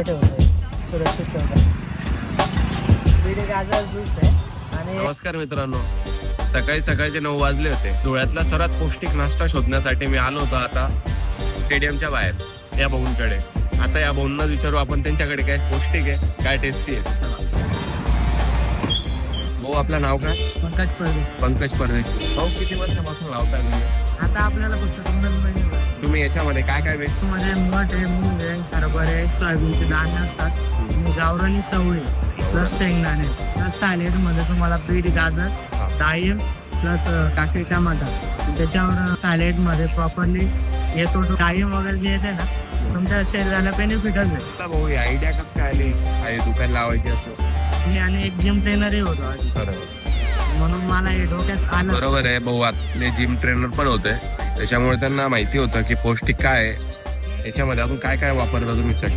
चांगलं ठेवतोय, सुरक्षित ठेवतोय. बीट गाजर ज्यूस आहे. आणि नमस्कार मित्रांनो, सकाळी सकाळचे 9 वाजले होते. धुळ्यातला सर्वात पौष्टिक नाश्ता शोधण्यासाठी मी आलो होतो आता स्टेडियमच्या बाहेर या भाऊंकडे. आता या भाऊंना विचारू आपण त्यांच्याकडे काय पौष्टिक आहे, काय टेस्टी आहे. भाऊ आपलं नाव काय? पंकज परदेश. पंकज परदेशी. भाऊ किती वर्षापासून लावताय तुम्ही? आता आपल्याला फक्त 2 महिने तुम्ही याच्यामध्ये काय काय भेट? मध्ये मठ आहे, मूग आहे, हरभरे आहे, सोयाबीनचे दाणे असतात, गावरानी चवळी प्लस शेंगदाणे प्लस सॅलेड मध्ये तुम्हाला बीट गाजर डाळिंब प्लस काकडी टमाटा. त्याच्यावर सॅलेड मध्ये प्रॉपरली येतो डाळिंब वगैरे जे येते ना तुमच्या शरीराला बेनिफिटच आहे. भाऊ ही आयडिया कसं काय आली आहे दुकान लावायची असं? मी आणि एक जिम ट्रेनरही होतो आधी. म्हणून मला हे डोक्यात आलं. बरोबर आहे भाऊ, आपले जिम ट्रेनर पण होते त्याच्यामुळे त्यांना माहिती होतं की पौष्टिक काय आहे याच्यामध्ये. अजून काय काय वापरता तुम्ही चटण्या?